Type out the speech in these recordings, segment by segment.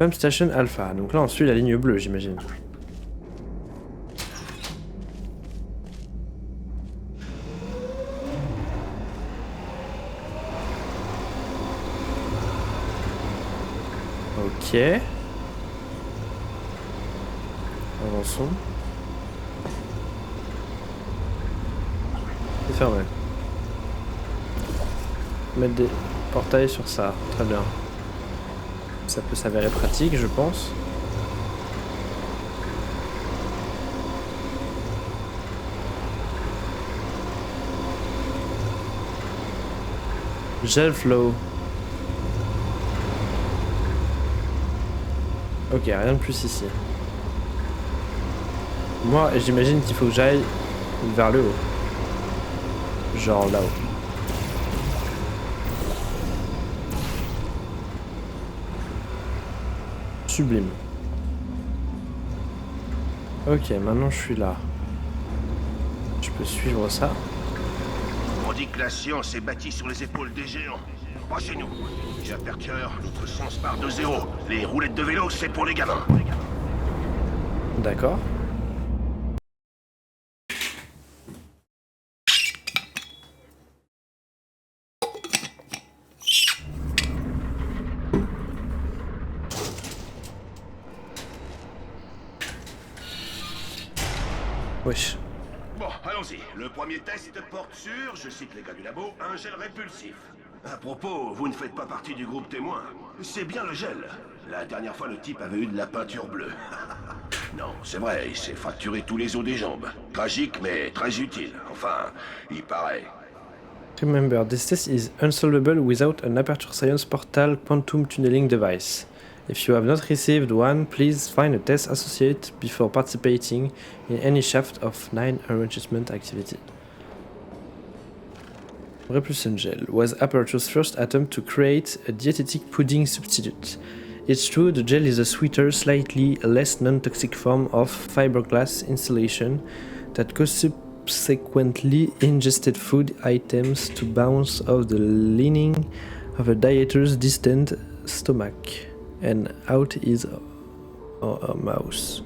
Pump Station Alpha. Donc là on suit la ligne bleue j'imagine. Ok. Avançons. C'est fermé. Mettre des portails sur ça, très bien. Ça peut s'avérer pratique, je pense. Gel flow. Ok, rien de plus ici. Moi, j'imagine qu'il faut que j'aille vers le haut. Genre là-haut. Sublime. Ok, maintenant je suis là. Je peux suivre ça. On dit que la science est bâtie sur les épaules des géants. Pas chez nous. J'ai Aperture, notre sens part de zéro. Les roulettes de vélo, c'est pour les gamins. D'accord. Wesh. Bon, allons-y. Le premier test porte sur, je cite les gars du labo, un gel répulsif. À propos, vous ne faites pas partie du groupe témoin. C'est bien le gel. La dernière fois, le type avait eu de la peinture bleue. Non, c'est vrai, il s'est fracturé tous les os des jambes. Tragique, mais très utile. Enfin, il paraît. Remember, this test is unsolvable without an Aperture Science Portal Quantum Tunneling device. If you have not received one, please find a test associate before participating in any shaft of 9 enrichment activity. Repulsion gel was Aperture's first attempt to create a dietetic pudding substitute. It's true, the gel is a sweeter, slightly less non-toxic form of fiberglass insulation that subsequently ingested food items to bounce off the lining of a dieter's distant stomach and out his or her mouth.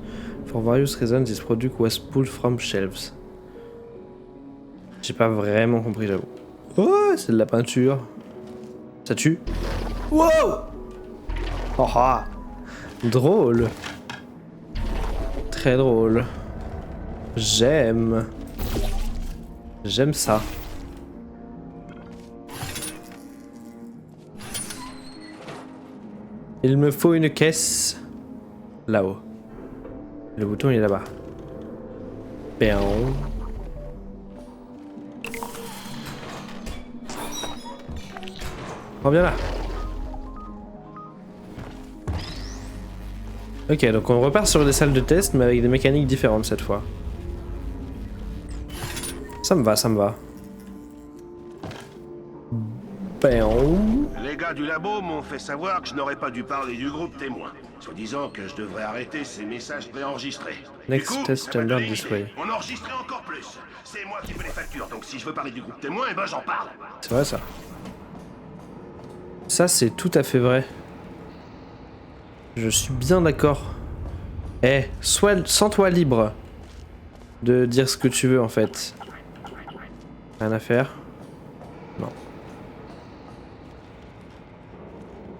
For various reasons, this product was pulled from shelves. J'ai pas vraiment compris, j'avoue. Oh, c'est de la peinture. Ça tue. Wow! Oh, ah. Drôle. Très drôle. J'aime. J'aime ça. Il me faut une caisse. Là-haut. Le bouton il est là-bas. Bien. Reviens là. Ok, donc on repart sur des salles de test, mais avec des mécaniques différentes cette fois. Ça me va, ça me va. Bam. Les gars du labo m'ont fait savoir que je n'aurais pas dû parler du groupe témoin. Soi-disant que je devrais arrêter ces messages préenregistrés. Next Du coup, test ça m'a standard donné this l'idée. way. On enregistrait encore plus. C'est moi qui fais les factures, donc si je veux parler du groupe témoin, eh ben j'en parle. C'est vrai ça. Ça c'est tout à fait vrai. Je suis bien d'accord. Eh, sens-toi libre de dire ce que tu veux en fait. Rien à faire. Non.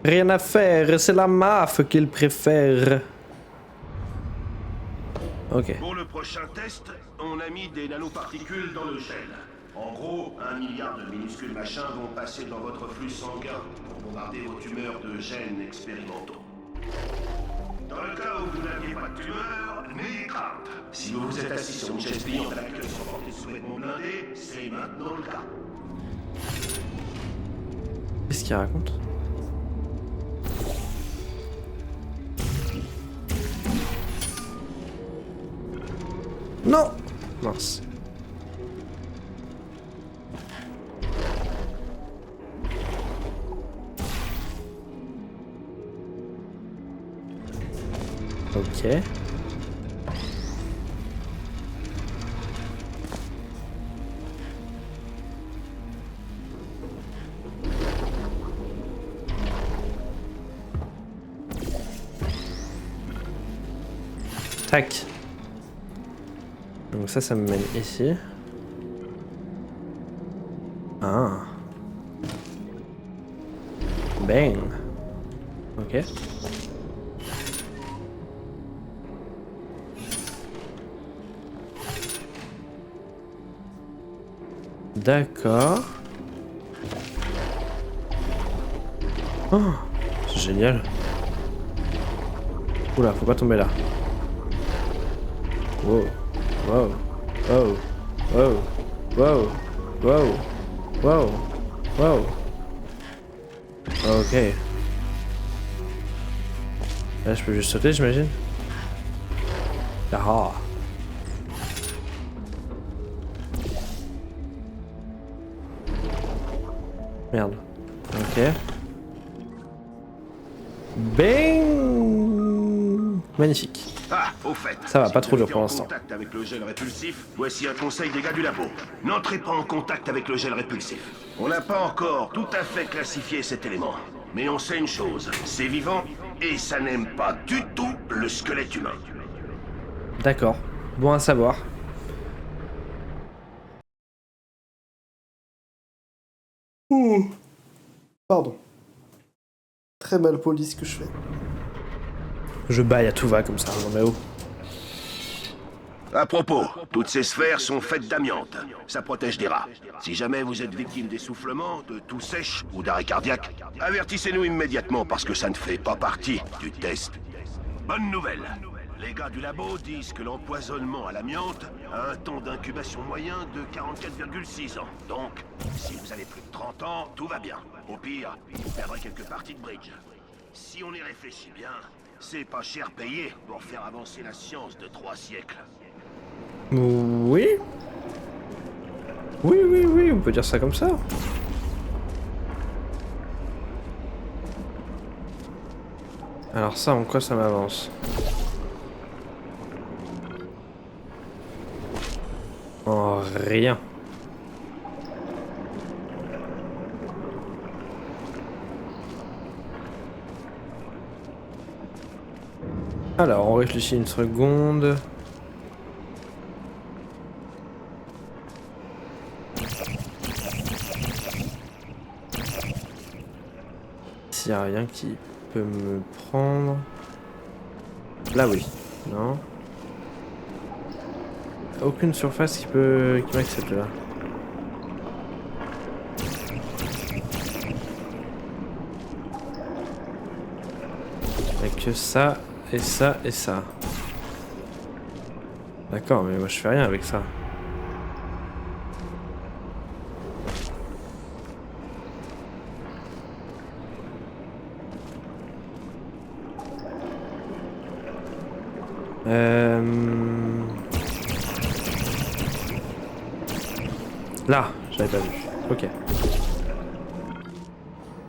Rien à faire, c'est la MAF qu'il préfère. Ok. Pour le prochain test, on a mis des nanoparticules dans le gel. En gros, 1 milliard de minuscules machins vont passer dans votre flux sanguin pour bombarder vos tumeurs de gènes expérimentaux. Dans le cas où vous n'aviez pas de tumeur, n'ayez crainte. Si vous vous êtes assis sur une chaise pliante à laquelle sont portés des sous-vêtements blindés, c'est maintenant le cas. Qu'est-ce qu'il raconte? Non! Mince. Ok. Tac. Donc ça me mène ici. Ah. Bang. Ok. D'accord. Oh, c'est génial. Oula, faut pas tomber là. Wow. Wow. Wow. Wow. Wow. Wow. Wow. Wow. Ok. Là, je peux juste sauter, j'imagine. Ah. Merde. Ok. Bang. Magnifique. Ah, au fait. Ça va, si pas vous trop dur êtes pour en l'instant. contact avec le gel répulsif, voici un conseil des gars du labo. N'entrez pas en contact avec le gel répulsif. On n'a pas encore tout à fait classifié cet élément. Mais on sait une chose, c'est vivant et ça n'aime pas du tout le squelette humain. D'accord. Bon à savoir. Pardon. Très mal poli ce que je fais. Je baille à tout va comme ça, non mais oh. À propos, toutes ces sphères sont faites d'amiante. Ça protège des rats. Si jamais vous êtes victime d'essoufflement, de toux sèche ou d'arrêt cardiaque, avertissez-nous immédiatement parce que ça ne fait pas partie du test. Bonne nouvelle. Les gars du labo disent que l'empoisonnement à l'amiante a un temps d'incubation moyen de 44,6 ans. Donc, si vous avez plus de 30 ans, tout va bien. Au pire, vous perdrez quelques parties de bridge. Si on y réfléchit bien, c'est pas cher payé pour faire avancer la science de 3 siècles. Oui. Oui, on peut dire ça comme ça. Alors ça, en quoi ça m'avance? En rien. Alors, on réfléchit une seconde. S'il n'y a rien qui peut me prendre... Là oui. Non. Aucune surface qui m'accepte là. Il n'y a que ça, et ça, et ça. D'accord, mais moi je fais rien avec ça. Là, j'avais pas vu. Ok.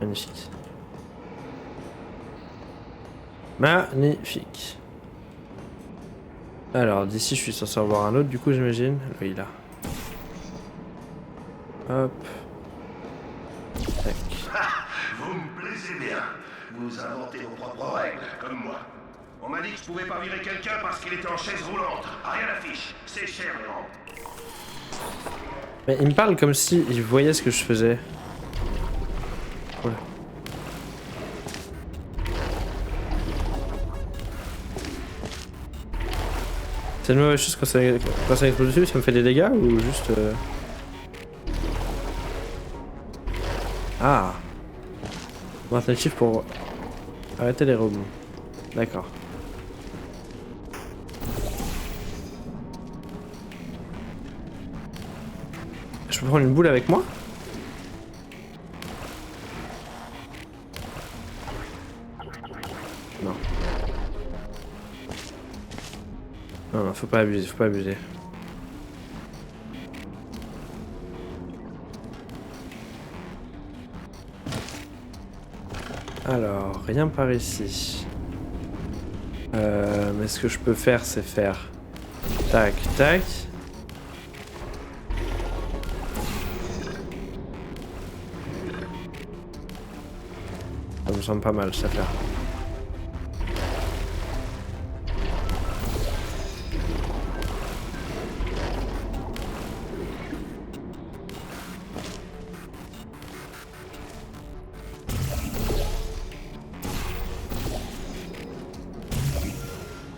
Magnifique. Magnifique. Alors, d'ici, je suis censé en voir un autre, du coup, j'imagine. Oui, là. Hop. Tac. Vous me plaisez bien. Vous inventez vos propres règles, comme moi. On m'a dit que je pouvais pas virer quelqu'un parce qu'il était en chaise roulante. Rien d'affiche. C'est cher, les rangs. Mais il me parle comme si il voyait ce que je faisais. Ouais. C'est une mauvaise chose quand ça explose dessus, ça me fait des dégâts ou juste... Ah. Bon, alternative pour arrêter les rebonds. D'accord. Je peux prendre une boule avec moi? Non. Non, faut pas abuser, faut pas abuser. Alors, rien par ici. Mais ce que je peux faire, c'est faire... Tac, tac. Ça me semble pas mal, cette là.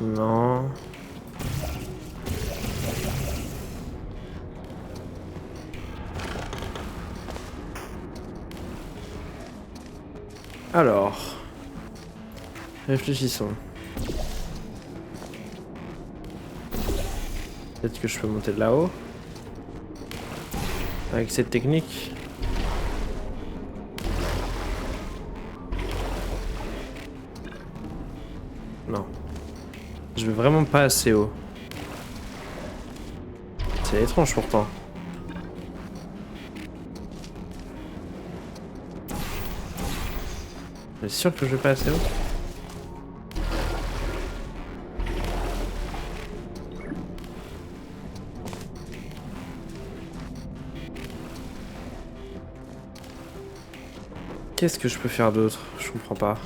Non. Alors. Réfléchissons. Peut-être que je peux monter de là-haut. Avec cette technique. Non. Je vais vraiment pas assez haut. C'est étrange pourtant. Mais sûr que je vais pas assez haut. Qu'est-ce que je peux faire d'autre? Je comprends pas.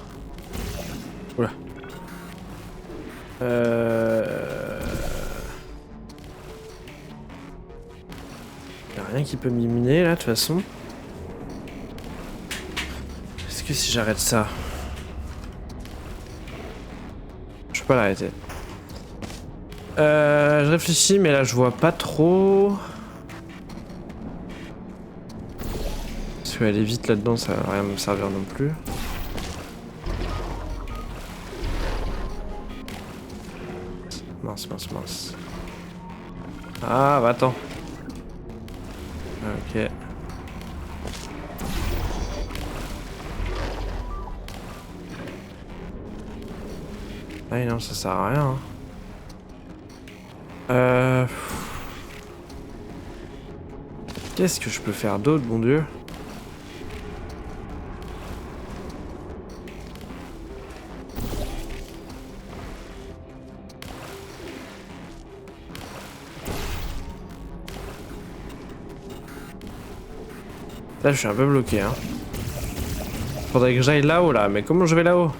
Oula. Y'a rien qui peut m'immuner là de toute façon. Est-ce que si j'arrête ça, je peux pas l'arrêter. Je réfléchis mais là je vois pas trop. Parce qu'aller vite là-dedans ça va rien me servir non plus. Mince. Ah bah attends. Ok. Ah non, ça sert à rien. Qu'est-ce que je peux faire d'autre, bon Dieu? Là, je suis un peu bloqué, hein. Faudrait que j'aille là-haut, là. Mais comment je vais là-haut?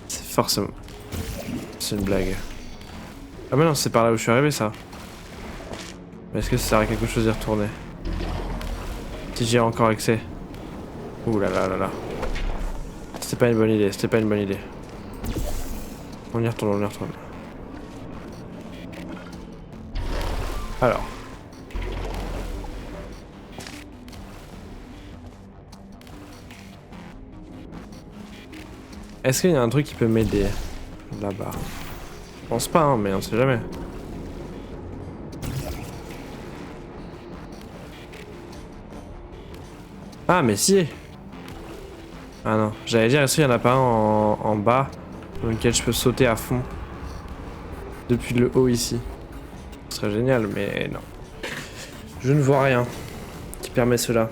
C'est forcément... C'est une blague. Ah mais non, c'est par là où je suis arrivé, ça. Mais est-ce que ça sert à quelque chose d'y retourner? Si j'y ai encore accès. Ouh là là là là. C'était pas une bonne idée, On y retourne, Alors. Est-ce qu'il y a un truc qui peut m'aider là-bas? Je pense pas, hein, mais on sait jamais. Ah, mais si! Ah non, j'allais dire, est-ce qu'il y en a pas un en bas dans lequel je peux sauter à fond depuis le haut ici? Ce serait génial, mais non. Je ne vois rien qui permet cela.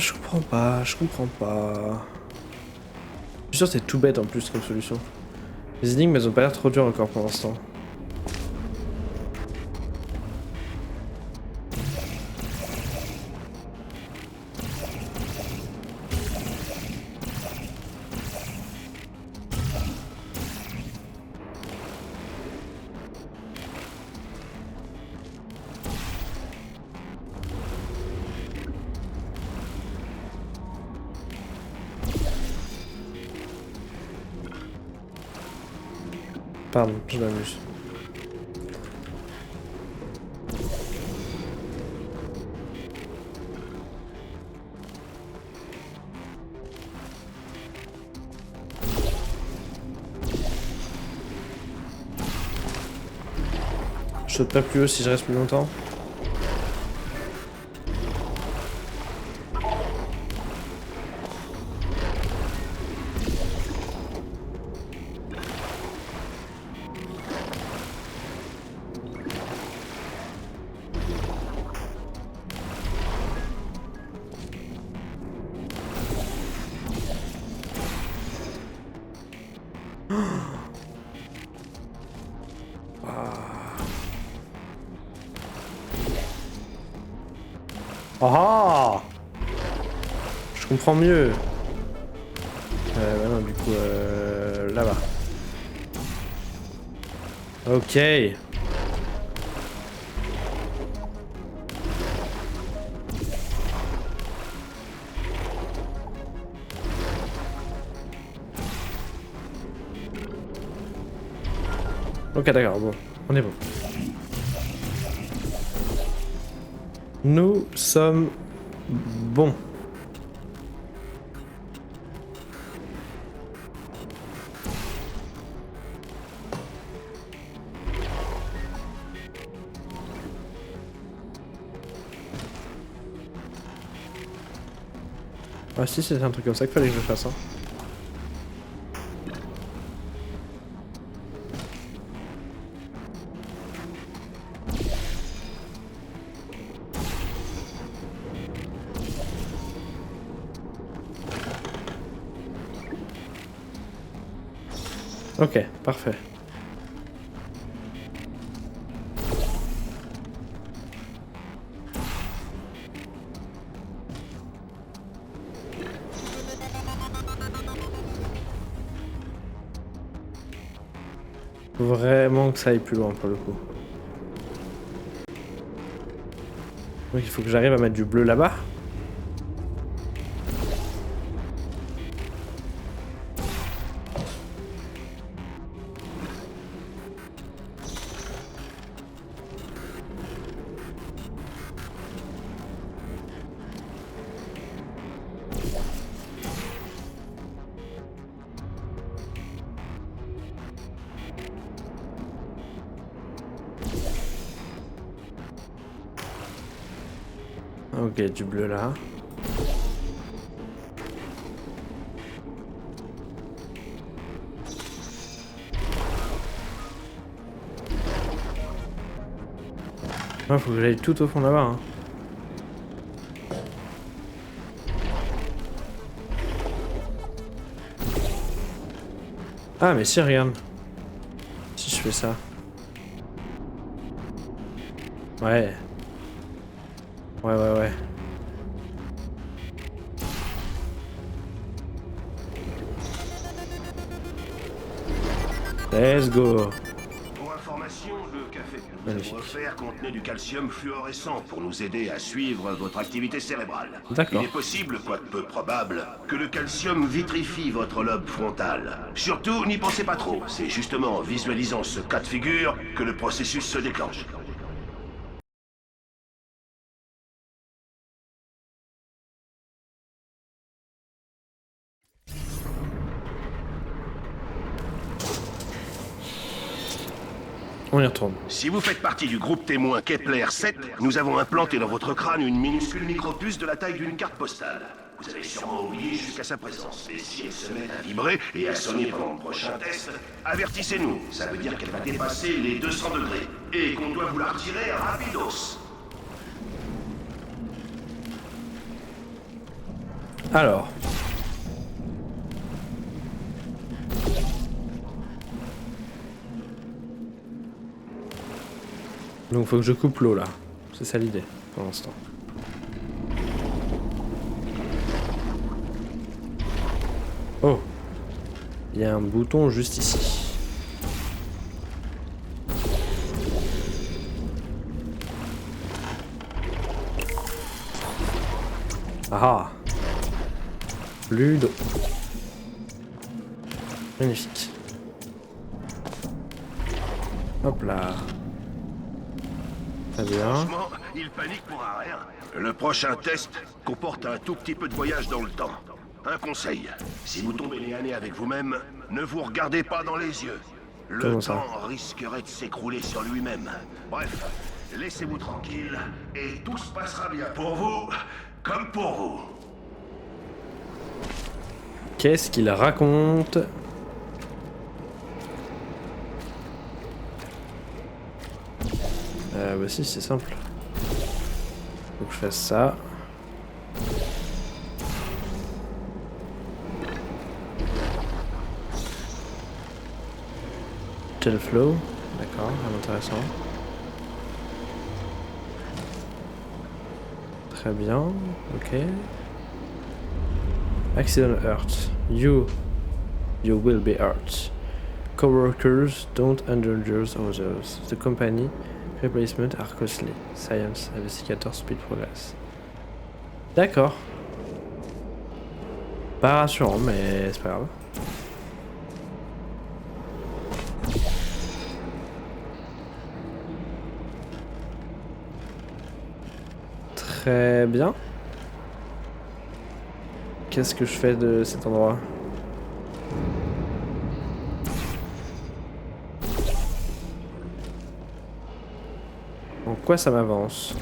Je comprends pas. Je suis sûr que c'est tout bête en plus comme solution. Les énigmes elles ont pas l'air trop dures encore pour l'instant. Pardon, je m'amuse. Je saute pas plus haut si je reste plus longtemps. Ah! Je comprends mieux. Bah non, du coup, là-bas. Ok. Ok, d'accord, bon, on est bon. Nous sommes bons. Ah si, c'est un truc comme ça qu'il fallait que je fasse. Hein. Ok, parfait. Faut vraiment que ça aille plus loin pour le coup. Donc il faut que j'arrive à mettre du bleu là-bas. Ok, du bleu là. Ah, faut que j'aille tout au fond là-bas. Hein. Ah mais si, regarde. Si je fais ça. Ouais. Ouais. Let's go. Pour information, le café que nous Magnifique. avons offert contenait du calcium fluorescent pour nous aider à suivre votre activité cérébrale. D'accord. Il est possible, quoique peu probable, que le calcium vitrifie votre lobe frontal. Surtout, n'y pensez pas trop. C'est justement en visualisant ce cas de figure que le processus se déclenche. On y retourne. Si vous faites partie du groupe témoin Kepler 7, nous avons implanté dans votre crâne une minuscule micropuce de la taille d'une carte postale. Vous avez sûrement oublié jusqu'à sa présence. Et si elle se met à vibrer et à sonner pendant le prochain test, avertissez-nous. Ça veut dire qu'elle va dépasser les 200 degrés. Et qu'on doit vous la retirer rapidos. Alors. Donc faut que je coupe l'eau là. C'est ça l'idée pour l'instant. Oh. Il y a un bouton juste ici. Ah. Plus d'eau. Magnifique. Hop là. Très bien. Franchement, il panique pour un rien. Le prochain test comporte un tout petit peu de voyage dans le temps. Un conseil, si vous tombez nez à nez avec vous-même, ne vous regardez pas dans les yeux. Le Comment ça ? temps risquerait de s'écrouler sur lui-même. Bref, laissez-vous tranquille et tout se passera bien pour vous, comme pour vous. Qu'est-ce qu'il raconte ? Bah si, c'est simple. Faut que je fasse ça. Gel flow, d'accord, intéressant. Très bien, ok. Accident Earth. You you will be hurt. Coworkers don't endanger others. The company replacement are costly. Science, investigator, speed progress. D'accord. Pas rassurant, mais c'est pas grave. Très bien. Qu'est-ce que je fais de cet endroit? En quoi ça m'avance?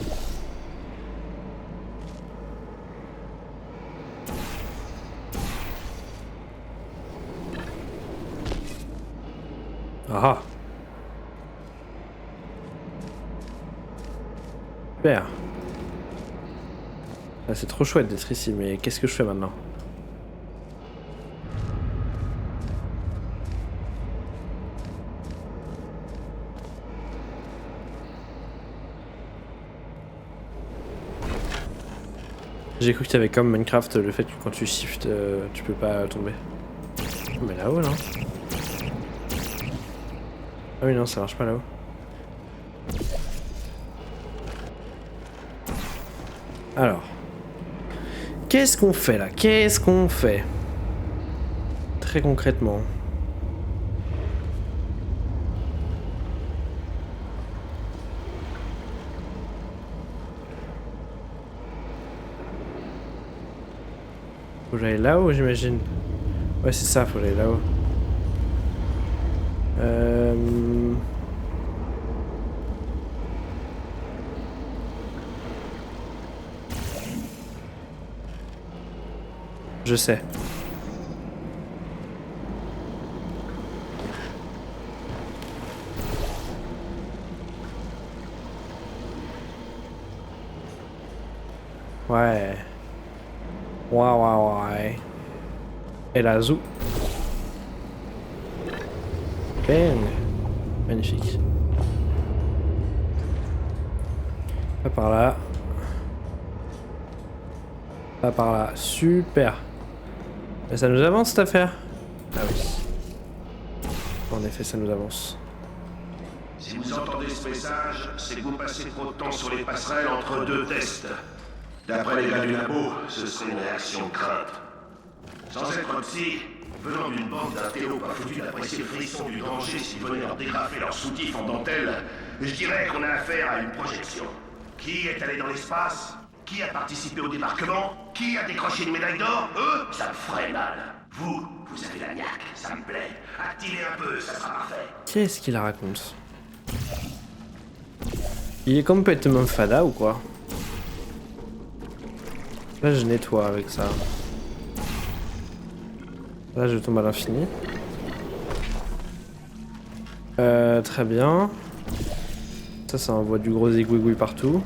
Ah! Super! Ah, c'est trop chouette d'être ici, mais qu'est-ce que je fais maintenant? J'ai cru que t'avais comme Minecraft le fait que quand tu shifts, tu peux pas tomber. Mais là-haut, non? Ah oui, non, ça marche pas là-haut. Alors. Qu'est-ce qu'on fait là? Qu'est-ce qu'on fait? Très concrètement. Faut que j'aille là-haut, j'imagine. Ouais, c'est ça, faut que j'aille là-haut. Je sais. Ouais. Ouais. Et la zoo. Bang. Magnifique. Pas par là. Pas par là. Super. Mais ça nous avance cette affaire? Ah oui. En effet, ça nous avance. Si vous entendez ce message, c'est que vous passez trop de temps sur les passerelles entre deux tests. D'après les gars du labo, ce serait une réaction de crainte. Sans être psy, venant d'une bande d'intellos pas foutus d'apprécier le frisson du danger s'ils venaient leur dégrafer leur soutif en dentelle, je dirais qu'on a affaire à une projection. Qui est allé dans l'espace? Qui a participé au débarquement? Qui a décroché une médaille d'or? Eux? Ça me ferait mal. Vous avez la niaque, ça me plaît. Activez un peu, ça sera parfait. Qu'est-ce qu'il raconte? Il est complètement fada ou quoi? Là je nettoie avec ça. Là je tombe à l'infini. Très bien. Ça envoie du gros égouigouis partout.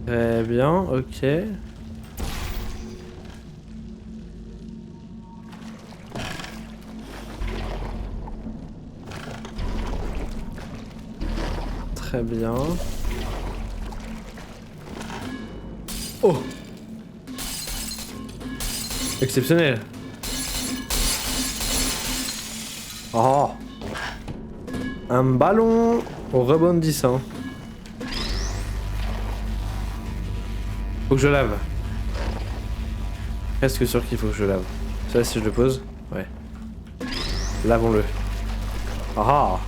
Très bien, ok. Très bien. Oh! Exceptionnel. Oh! Un ballon au rebondissant. Faut que je lave. Presque sûr qu'il faut que je lave. Ça, si je le pose? Ouais. Lavons-le. Ah!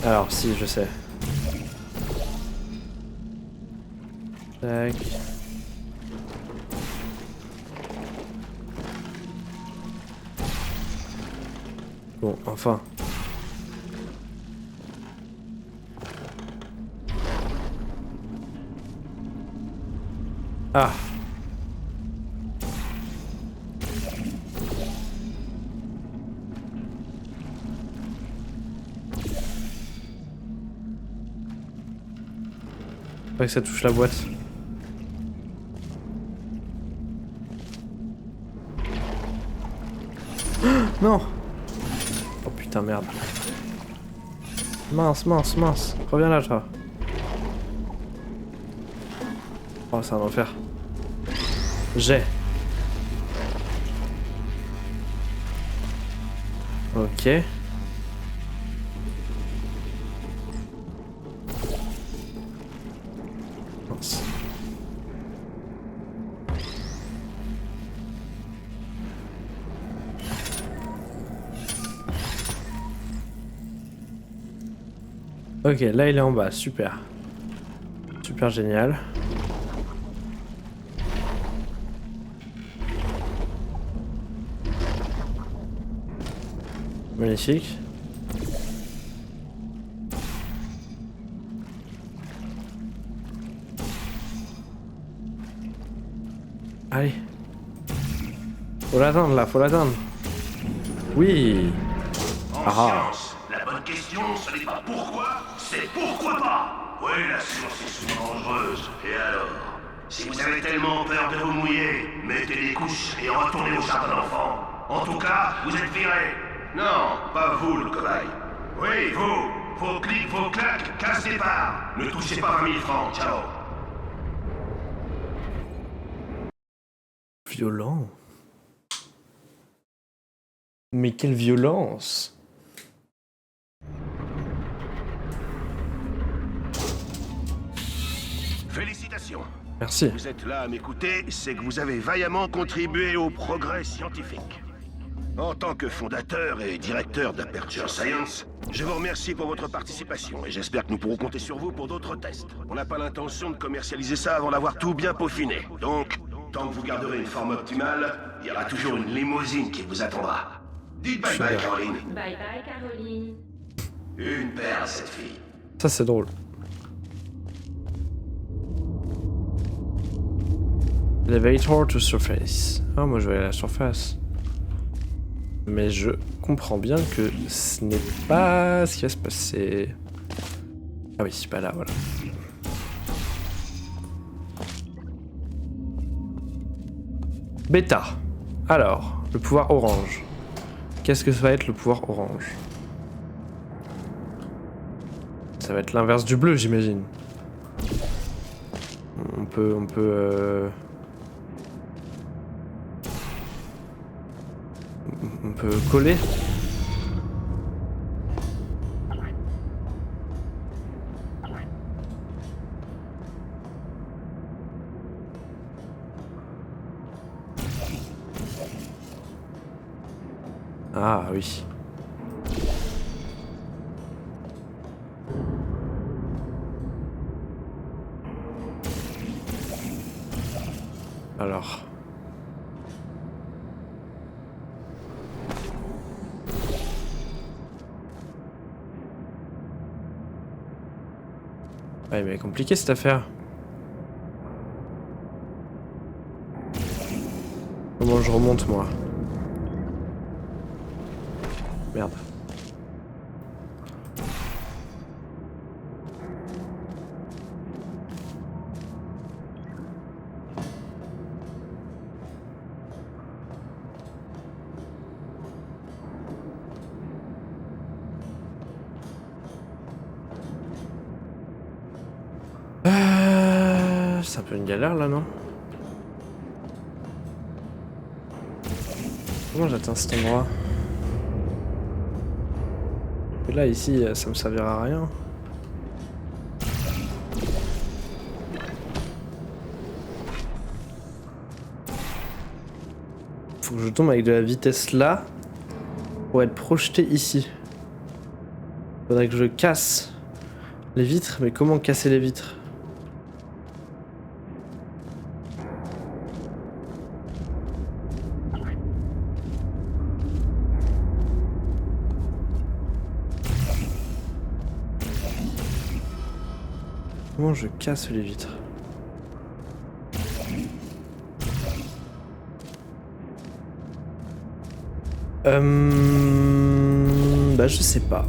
Alors, si, je sais. Tac. Bon, enfin. Ah. Pas que ça touche la boîte. Non. Oh putain, merde. Mince, mince, mince. Reviens là, toi. Oh, c'est un enfer. J'ai. Ok. Mince. Ok, là il est en bas, super. Super génial. Magnifique. Allez. Faut l'atteindre là, faut l'atteindre. Oui. En science, la bonne question, ce n'est pas pourquoi, c'est pourquoi pas. Oui, la science est souvent dangereuse. Et alors? Si vous avez tellement peur de vous mouiller, mettez des couches et retournez au jardin d'enfants. En tout cas, vous êtes virés. Non, pas vous, le cobaye. Oui, vous. Vos clics, vos claques, casse départ. Ne touchez pas 20 000 francs, ciao. Violent. Mais quelle violence. Félicitations. Merci. Vous êtes là à m'écouter, c'est que vous avez vaillamment contribué au progrès scientifique. En tant que fondateur et directeur d'Aperture Science, je vous remercie pour votre participation et j'espère que nous pourrons compter sur vous pour d'autres tests. On n'a pas l'intention de commercialiser ça avant d'avoir tout bien peaufiné. Donc, tant que vous garderez une forme optimale, il y aura toujours une limousine qui vous attendra. Dites bye bye, Caroline. Bye bye, Caroline. Une perle, cette fille. Ça c'est drôle. Elevator to surface. Ah, moi je vais aller à la surface. Mais je comprends bien que ce n'est pas ce qui va se passer. Ah oui, pas là, voilà. Bêta. Alors, le pouvoir orange. Qu'est-ce que ça va être le pouvoir orange? Ça va être l'inverse du bleu, j'imagine. On peut coller. Ah oui. Alors. Ouais, mais compliqué cette affaire. Comment je remonte moi? Merde. C'est un peu une galère là, non? Comment j'atteins cet endroit? Et là, ici, ça me servira à rien. Faut que je tombe avec de la vitesse là pour être projeté ici. Faudrait que je casse les vitres, mais comment casser les vitres? Comment je casse les vitres? Bah je sais pas.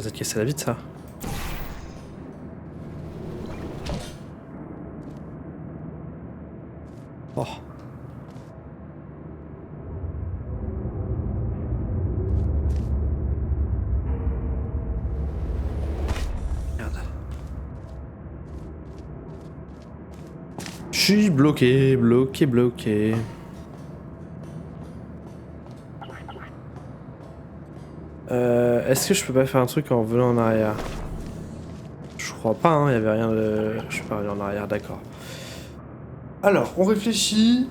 Ça va te casser la vie de ça. Oh. Merde. Je suis bloqué. Est-ce que je peux pas faire un truc en venant en arrière? Je crois pas, hein, il y avait rien de... Je suis pas allé en arrière, d'accord. Alors, on réfléchit.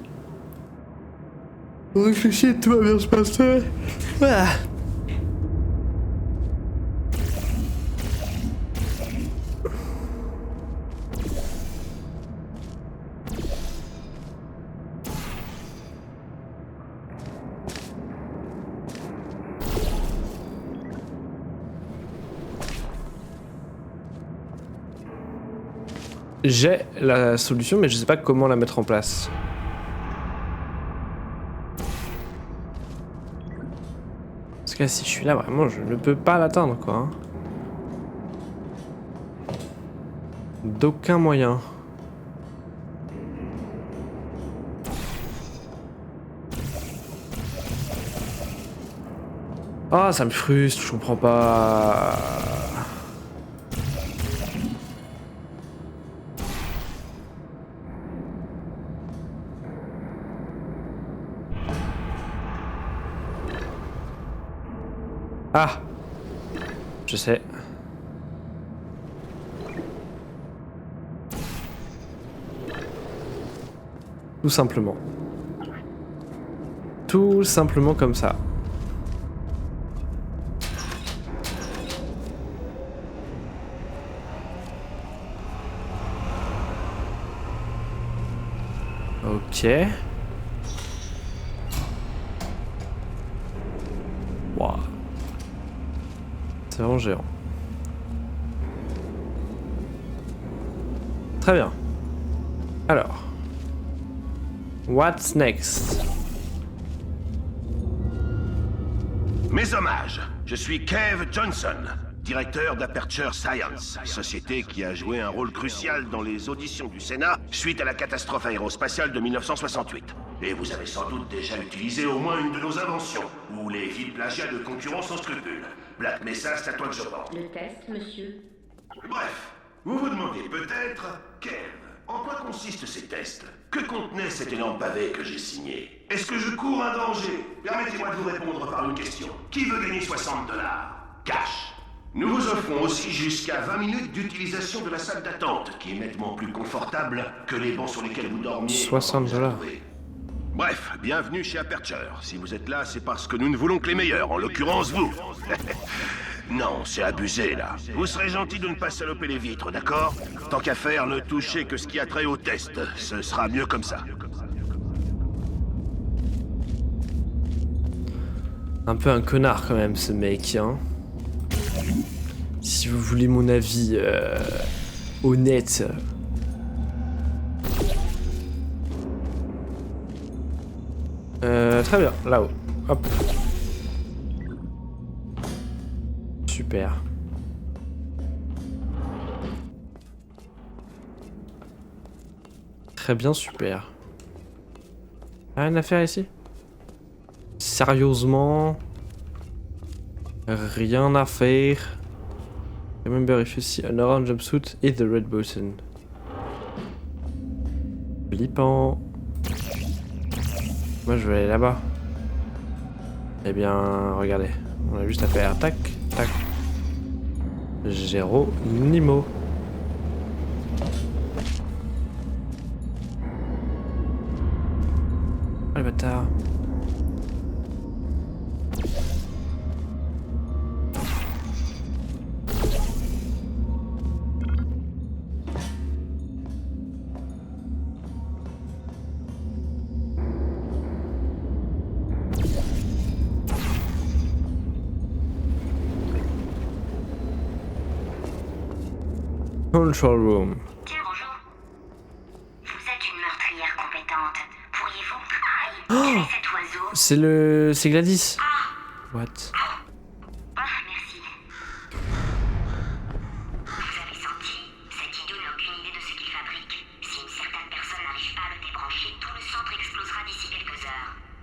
On réfléchit et tout va bien se passer. Ah. J'ai la solution, mais je sais pas comment la mettre en place. Parce que si je suis là, vraiment, je ne peux pas l'atteindre, quoi. Hein. D'aucun moyen. Ah, ça me frustre, je comprends pas. Ah, je sais. Tout simplement. Tout simplement comme ça. Ok. Wow. C'est vraiment géant. Très bien. Alors. What's next? Mes hommages, je suis Kev Johnson, directeur d'Aperture Science, société qui a joué un rôle crucial dans les auditions du Sénat suite à la catastrophe aérospatiale de 1968. Et vous avez sans doute déjà utilisé au moins une de nos inventions, ou les vils plagiats de concurrents sans scrupules. Black Mesa, c'est à toi que je pense. Le test, monsieur. Bref, vous vous demandez peut-être, Kev, en quoi consistent ces tests? Que contenait cet énorme pavé que j'ai signé? Est-ce que je cours un danger? Permettez-moi de vous répondre par une question. Qui veut gagner 60 $? Cash. Nous vous offrons aussi jusqu'à 20 minutes d'utilisation de la salle d'attente, qui est nettement plus confortable que les bancs sur lesquels vous dormiez. 60 $. Bref, bienvenue chez Aperture. Si vous êtes là, c'est parce que nous ne voulons que les meilleurs, en l'occurrence vous. Non, c'est abusé, là. Vous serez gentil de ne pas saloper les vitres, d'accord? Tant qu'à faire, ne touchez que ce qui a trait au test. Ce sera mieux comme ça. Un peu un connard quand même, ce mec, hein. Si vous voulez mon avis honnête. Très bien, là-haut. Hop. Super. Très bien, super. Rien à faire ici? Sérieusement? Rien à faire. Remember if you see an orange jumpsuit, hit the red button. Flippant. Moi je vais aller là-bas. Eh bien, regardez. On a juste à faire tac, tac. Géronimo. Oh le bâtard. Control room. Tiens, bonjour. Vous êtes une meurtrière compétente. Pourriez-vous... Aïe, cet oiseau. C'est Gladys. What? Ah, merci.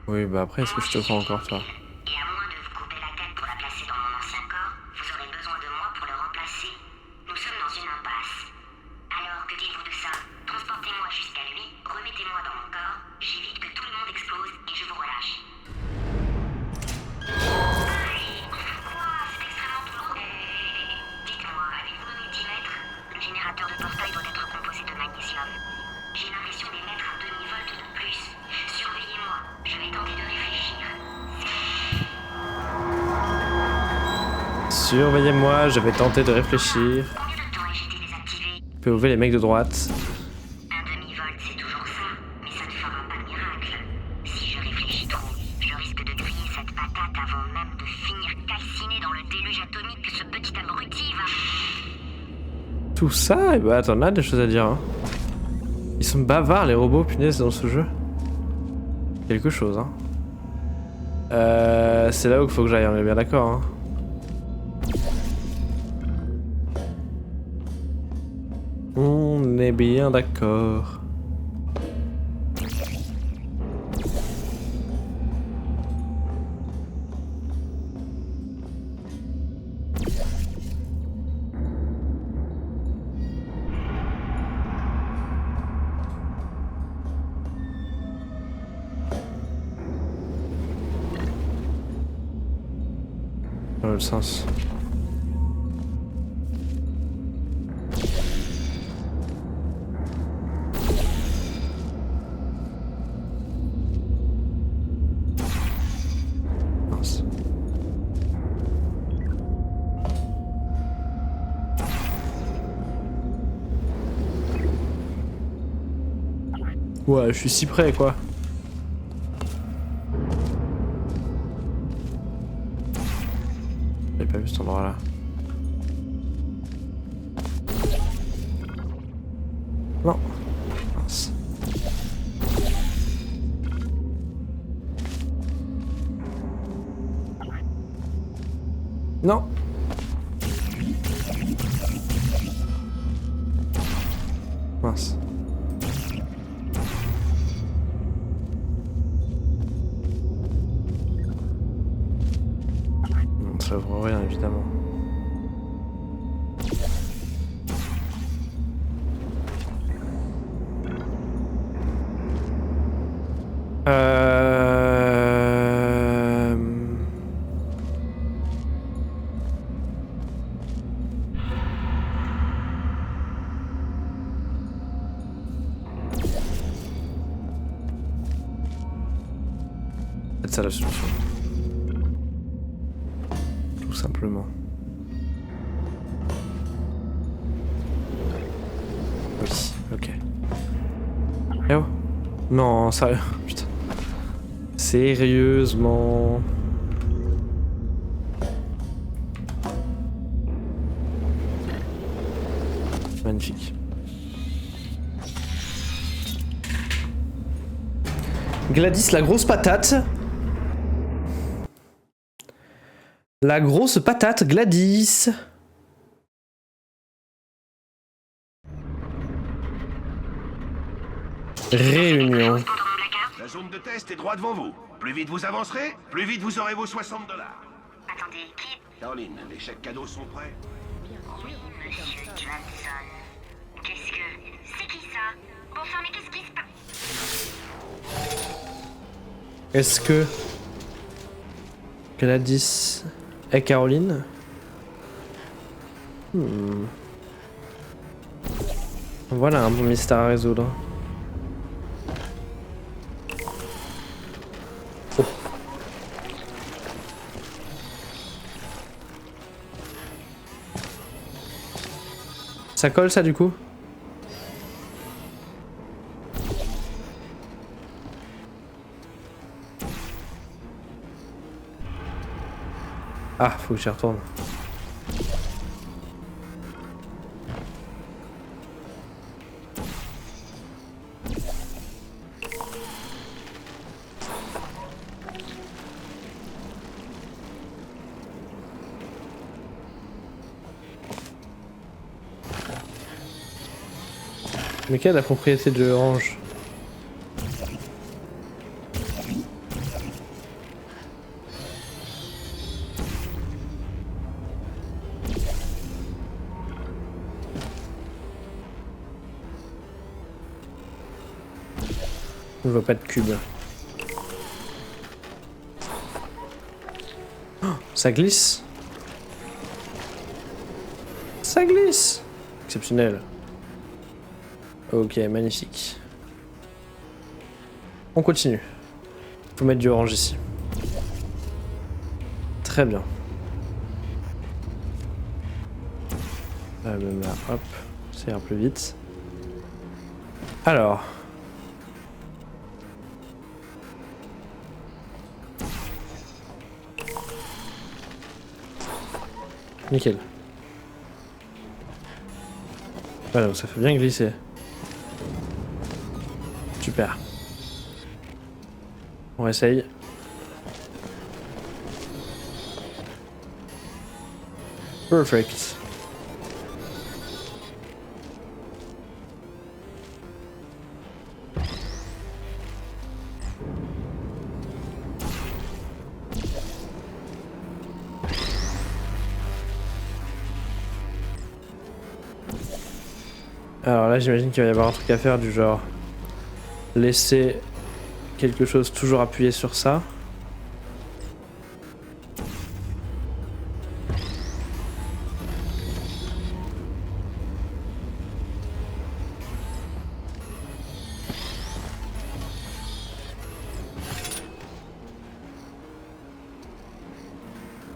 Oui, bah après, est-ce que je te crois encore, toi? Et à moins de vous couper la tête pour la placer dans mon ancien corps, vous aurez besoin de moi pour le remplacer. Nous sommes dans une impasse. Alors, que dites-vous de ça? Transportez-moi jusqu'à lui, remettez-moi dans mon corps, j'évite que tout le monde explose et je vous relâche. Aïe, quoi? C'est extrêmement douloureux. Dites-moi, avez-vous un multimètre? Le générateur de portail doit être composé de magnésium. J'ai l'impression d'émettre un demi-volt de plus. Surveillez-moi, je vais tenter de réfléchir. Surveillez-moi, je vais tenter de réfléchir. Combien de temps ai-je été désactivé? POV les mecs de droite. Un demi-volt, c'est toujours ça, mais ça ne fera pas de miracle. Si je réfléchis trop, je risque de griller cette patate avant même de finir calciné dans le déluge atomique que ce petit abruti va... Tout ça, et bah attends, on a des choses à dire. Hein. Ils sont bavards les robots, punaise, dans ce jeu. Quelque chose, hein. C'est là où il faut que j'aille, on est bien d'accord, hein. On est bien d'accord. Dans l'autre sens. Mince. Ouais, je suis si près quoi. J'avais pas vu cet endroit là. Non. Mince. Non. Mince. Non, ça vaut rien évidemment. C'est ça la solution. Tout simplement. Oui, ok. Eh oh. Non, sérieux. Putain. Sérieusement. Magnifique. Gladys, la grosse patate. La grosse patate, Gladys. Réunion. La zone de test est droit devant vous. Plus vite vous avancerez, plus vite vous aurez vos $60. Attendez, qui... Caroline, les chèques cadeaux sont prêts? Oui, monsieur Johnson. Qu'est-ce que... C'est qui ça? Bon sang, mais qu'est-ce qui se passe? Est-ce que Gladys et Caroline? Voilà un bon mystère à résoudre. Oh. Ça colle ça du coup? Ah, faut que j'y retourne. Mais quelle est la propriété de Orange? Je ne vois pas de cube. Oh, ça glisse. Ça glisse. Exceptionnel. Ok, magnifique. On continue. Faut mettre du orange ici. Très bien. Même là, hop, ça ira plus vite. Alors. Nickel. Voilà, ça fait bien glisser. Super. On essaye. Perfect. Alors là, j'imagine qu'il va y avoir un truc à faire du genre laisser quelque chose toujours appuyé sur ça.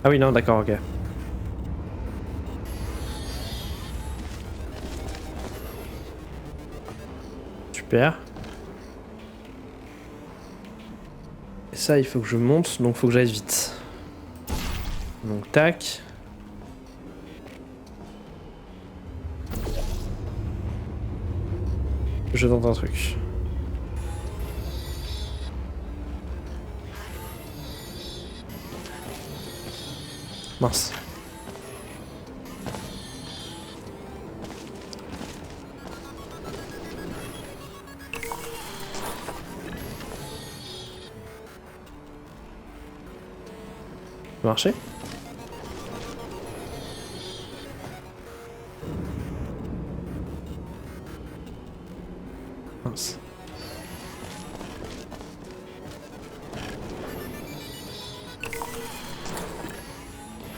Ah oui, non, d'accord, ok. Super. Et ça, il faut que je monte, donc il faut que j'aille vite. Donc, tac. Je tente un truc. Mince. Ça a marché? Mince.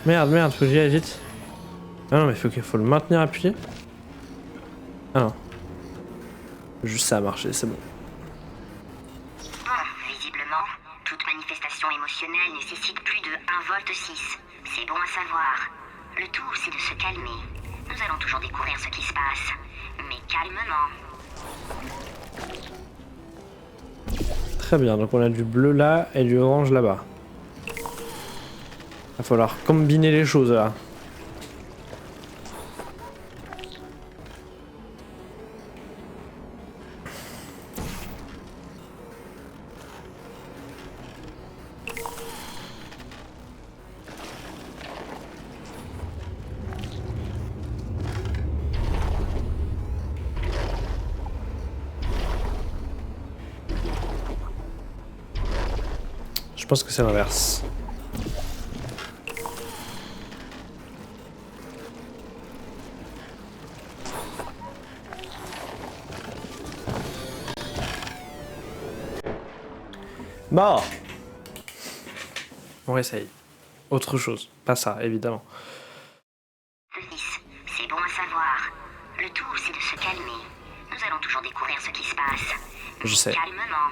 Merde, faut que j'y aille vite. Ah non, mais faut le maintenir appuyé. Ah non. Juste ça a marché, c'est bon. Visiblement, toute manifestation émotionnelle nécessite plus de 1 volt 6. C'est bon à savoir. Le tout, c'est de se calmer. Nous allons toujours découvrir ce qui se passe. Mais calmement. Très bien, donc on a du bleu là et du orange là-bas. Va falloir combiner les choses là. Je pense que c'est l'inverse. Bon. On essaye. Autre chose. Pas ça, évidemment. C'est bon à savoir. Le tout, c'est de se calmer. Nous allons toujours découvrir ce qui se passe. Je sais. Calmement.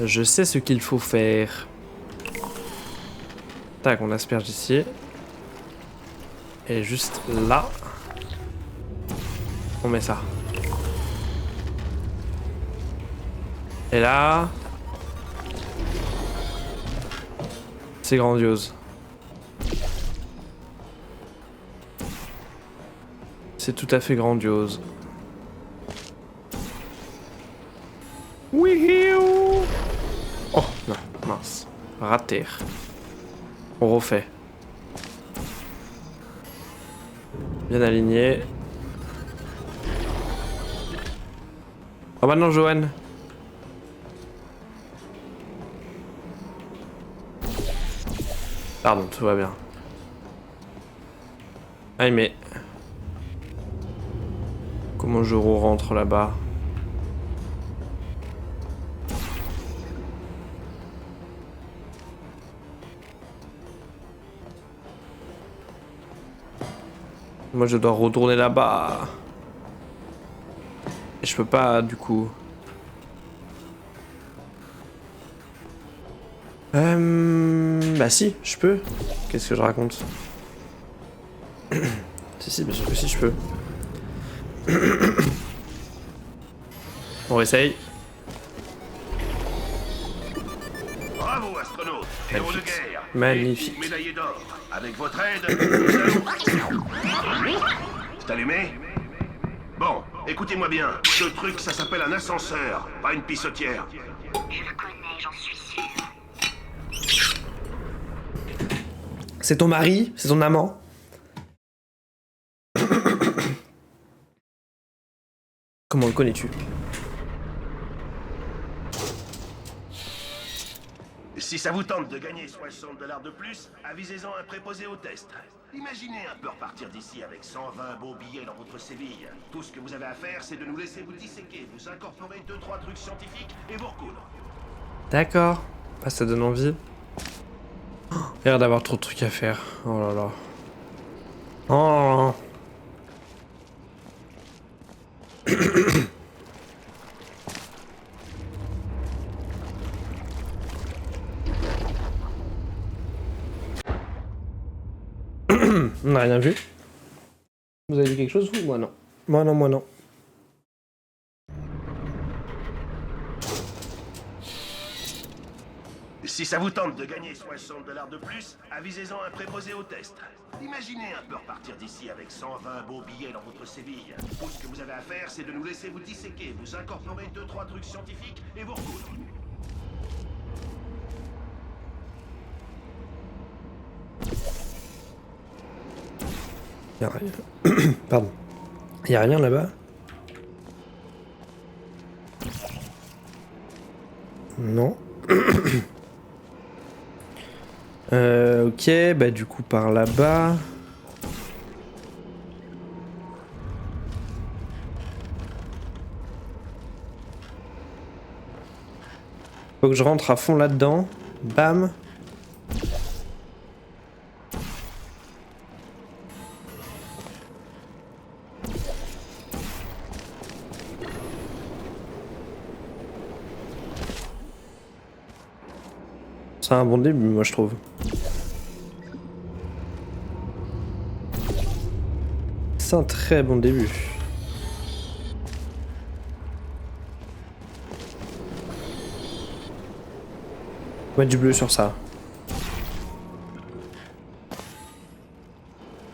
Je sais ce qu'il faut faire. Tac, on asperge ici. Et juste là, on met ça. Et là, c'est grandiose. C'est tout à fait grandiose. Wihou! Oh non, mince. Raté. On refait. Bien aligné. Oh bah non, Johan. Pardon, tout va bien. Ah mais... Comment je rentre là-bas? Moi je dois retourner là-bas. Et je peux pas du coup. Bah si, je peux. Qu'est-ce que je raconte? Si, bien sûr que si, je peux. On essaye. Bravo, astronaute. Héros de guerre. Magnifique. Et médaillé d'or. Avec votre aide, nous allons... C'est allumé? Bon, écoutez-moi bien. Ce truc, ça s'appelle un ascenseur, pas une pissotière. Je le connais, j'en suis sûr. C'est ton mari? C'est ton amant? Comment le connais-tu? Si ça vous tente de gagner 60 $ de plus, avisez-en un préposé au test. Imaginez un peu repartir d'ici avec 120 beaux billets dans votre Séville. Tout ce que vous avez à faire, c'est de nous laisser vous disséquer, vous incorporer 2-3 trucs scientifiques et vous recoudre. D'accord. Ah, ça donne envie. Oh, il a l'air d'avoir trop de trucs à faire. Oh là là. Oh. On n'a rien vu. Vous avez vu quelque chose, vous? Moi non. Moi non, moi non. Si ça vous tente de gagner 60 $ de plus, avisez-en un préposé au test. Imaginez un peu repartir d'ici avec 120 beaux billets dans votre Séville. Tout ce que vous avez à faire, c'est de nous laisser vous disséquer, vous incorporer 2-3 trucs scientifiques et vous recoudre. Y'a rien. Pardon. Y'a rien là-bas? Non. Ok, bah du coup par là-bas. Faut que je rentre à fond là-dedans. Bam. C'est un bon début, moi je trouve. C'est un très bon début. On va mettre du bleu sur ça.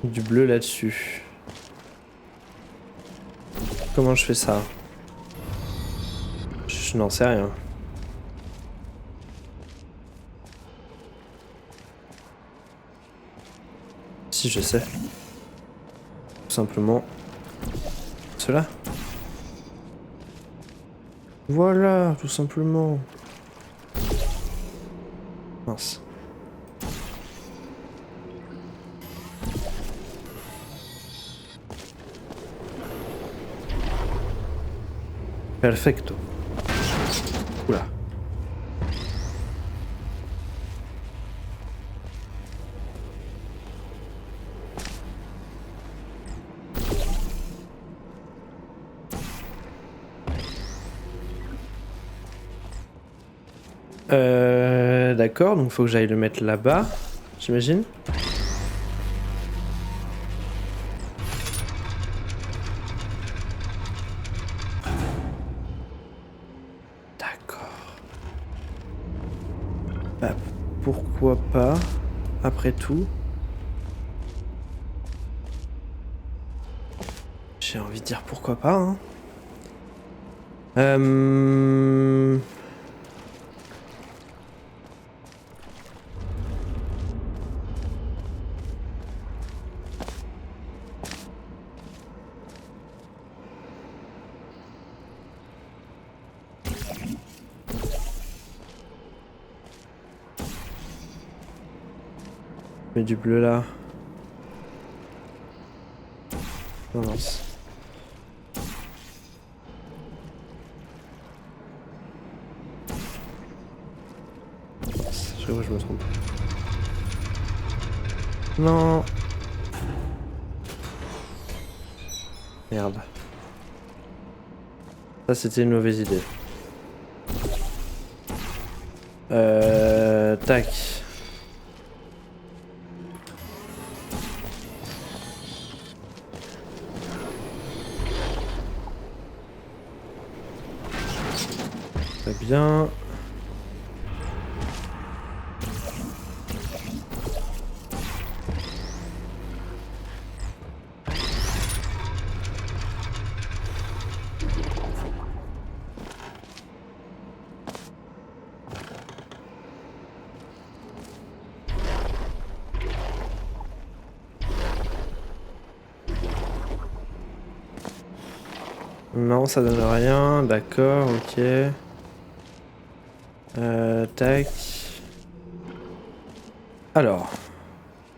Du bleu là-dessus. Comment je fais ça? Je n'en sais rien. Si, je sais. Tout simplement. Cela. Voilà, tout simplement. Mince. Perfecto. Oula. D'accord, donc faut que j'aille le mettre là-bas, j'imagine. D'accord. Bah, pourquoi pas, après tout. J'ai envie de dire pourquoi pas, hein. Mets du bleu là. Oh mince. Je crois que je me trompe. Merde. Ça, c'était une mauvaise idée. Tac. Très bien. Non, ça donne rien, d'accord, ok. Tac. Alors.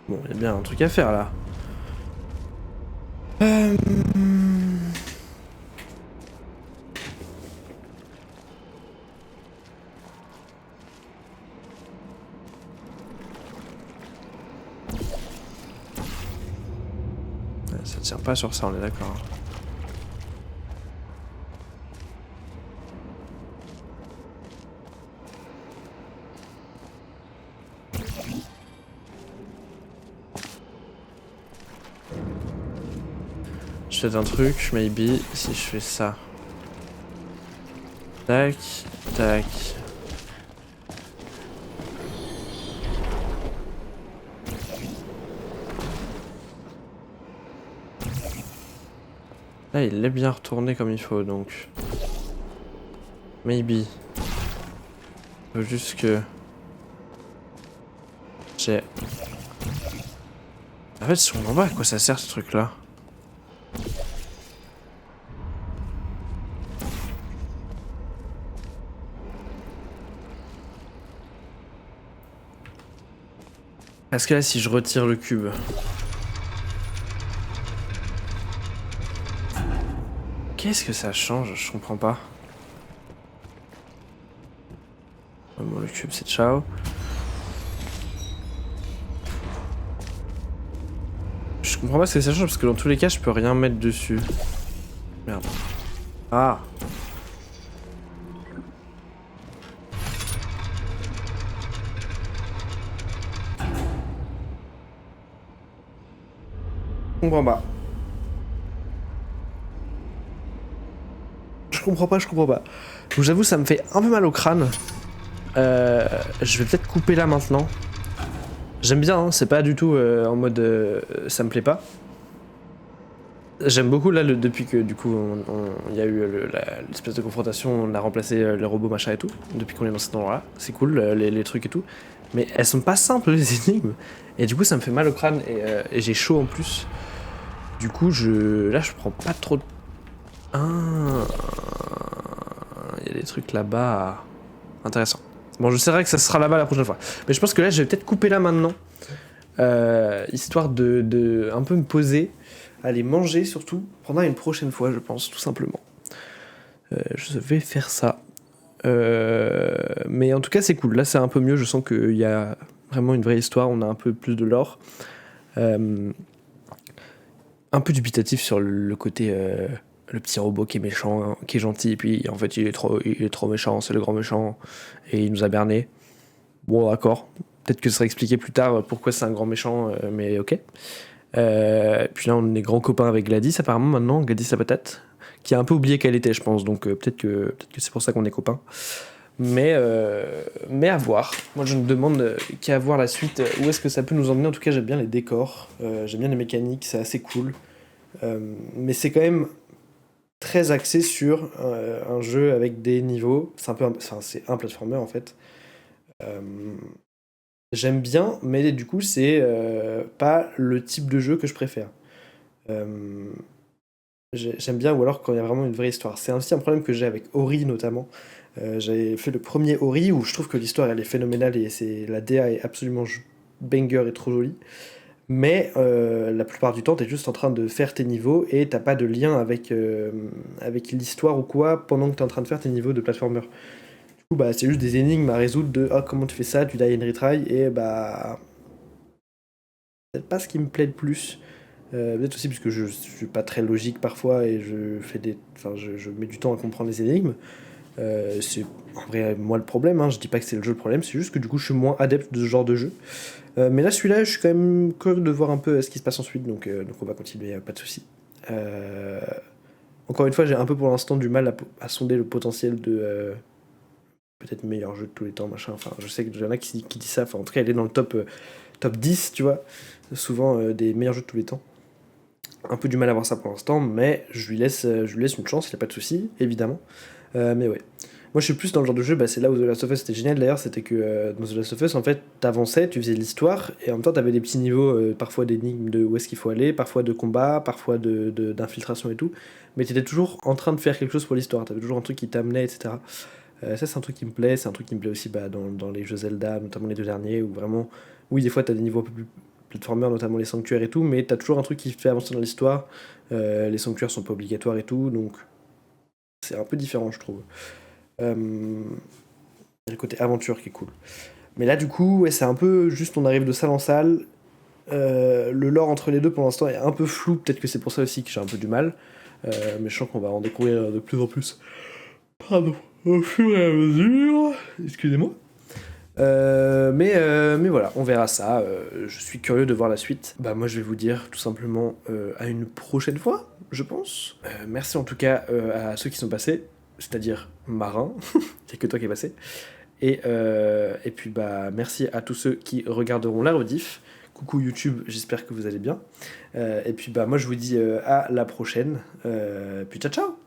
Bon, il y a bien un truc à faire là. Ça tient pas sur ça, on est d'accord. Je fais un truc, maybe, si je fais ça. Tac, tac. Là, il est bien retourné comme il faut, donc. Maybe. Faut juste que... J'ai... En fait, je comprends pas à quoi ça sert ce truc-là. Parce que là, si je retire le cube... Qu'est-ce que ça change? Je comprends pas. Bon, le cube, c'est ciao. Je comprends pas ce que ça change parce que dans tous les cas, je peux rien mettre dessus. Merde. Ah! Je comprends pas. Je comprends pas. Donc j'avoue, ça me fait un peu mal au crâne. Je vais peut-être couper là maintenant. J'aime bien, hein, c'est pas du tout en mode ça me plaît pas. J'aime beaucoup là depuis que du coup il y a eu l'espèce de confrontation, on a remplacé les robots machin et tout, depuis qu'on est dans cet endroit là, c'est cool les trucs et tout. Mais elles sont pas simples les énigmes, et du coup ça me fait mal au crâne et j'ai chaud en plus. Du coup là je prends pas trop de... Ah, il y a des trucs là-bas intéressants. Bon, je sais que ça sera là-bas la prochaine fois. Mais je pense que là, je vais peut-être couper là maintenant. Histoire de un peu me poser, aller manger surtout, pendant une prochaine fois, je pense, tout simplement. Je vais faire ça. Mais en tout cas, c'est cool. Là, c'est un peu mieux. Je sens qu'il y a vraiment une vraie histoire. On a un peu plus de lore. Un peu dubitatif sur le côté... le petit robot qui est méchant, hein, qui est gentil, et puis en fait il est trop méchant, c'est le grand méchant, et il nous a berné. Bon, d'accord. Peut-être que ça sera expliqué plus tard pourquoi c'est un grand méchant, mais ok. Puis là, on est grands copains avec Gladys, apparemment, maintenant, Gladys la patate, qui a un peu oublié qu'elle était, je pense, donc peut-être que c'est pour ça qu'on est copains. Mais à voir. Moi, je me demande qu'à voir la suite, où est-ce que ça peut nous emmener. En tout cas, j'aime bien les décors, j'aime bien les mécaniques, c'est assez cool. Mais c'est quand même très axé sur un jeu avec des niveaux. C'est un platformer en fait. J'aime bien, mais du coup c'est pas le type de jeu que je préfère. J'aime bien, ou alors quand il y a vraiment une vraie histoire. C'est aussi un problème que j'ai avec Ori notamment. J'avais fait le premier Ori où je trouve que l'histoire elle est phénoménale et la DA est absolument banger et trop jolie. Mais la plupart du temps, t'es juste en train de faire tes niveaux et t'as pas de lien avec l'histoire ou quoi pendant que t'es en train de faire tes niveaux de platformer. Du coup, bah, c'est juste des énigmes à résoudre de comment tu fais ça, tu die and retry, et bah. C'est pas ce qui me plaît le plus. Peut-être aussi parce que je suis pas très logique parfois et je mets du temps à comprendre les énigmes. C'est en vrai moi le problème, hein. Je dis pas que c'est le jeu le problème, c'est juste que du coup je suis moins adepte de ce genre de jeu. Mais là celui-là je suis quand même curieux de voir un peu ce qui se passe ensuite, donc on va continuer, pas de soucis. Euh, Encore une fois j'ai un peu pour l'instant du mal à sonder le potentiel de peut-être meilleur jeu de tous les temps, machin. Enfin je sais qu'il y en a qui disent ça, enfin en tout cas elle est dans le top 10, tu vois, souvent des meilleurs jeux de tous les temps. Un peu du mal à voir ça pour l'instant, mais je lui laisse une chance, il n'y a pas de souci, évidemment. Mais ouais. Moi, je suis plus dans le genre de jeu, c'est là où The Last of Us c'était génial d'ailleurs, c'était que dans The Last of Us, en fait, t'avançais, tu faisais l'histoire, et en même temps, t'avais des petits niveaux, parfois d'énigmes de où est-ce qu'il faut aller, parfois de combat, parfois d'infiltration et tout, mais t'étais toujours en train de faire quelque chose pour l'histoire, t'avais toujours un truc qui t'amenait, etc. Ça, c'est un truc qui me plaît, c'est un truc qui me plaît aussi dans les jeux Zelda, notamment les deux derniers, où vraiment, oui, des fois, t'as des niveaux un peu plus platformers, notamment les sanctuaires et tout, mais t'as toujours un truc qui fait avancer dans l'histoire. Les sanctuaires sont pas obligatoires et tout, donc c'est un peu différent, je trouve. Il y a le côté aventure qui est cool. Mais là, du coup, ouais, c'est un peu juste on arrive de salle en salle. Le lore entre les deux pour l'instant est un peu flou, peut-être que c'est pour ça aussi que j'ai un peu du mal. Mais je sens qu'on va en découvrir de plus en plus. Pardon, au fur et à mesure. Excusez-moi. Mais voilà, on verra ça. Je suis curieux de voir la suite. Bah moi je vais vous dire tout simplement à une prochaine fois, je pense. Merci en tout cas à ceux qui sont passés, c'est-à-dire Marin, c'est que toi qui es passé. Et puis bah merci à tous ceux qui regarderont la rediff. Coucou YouTube, j'espère que vous allez bien. Et puis bah moi je vous dis à la prochaine. Puis ciao ciao.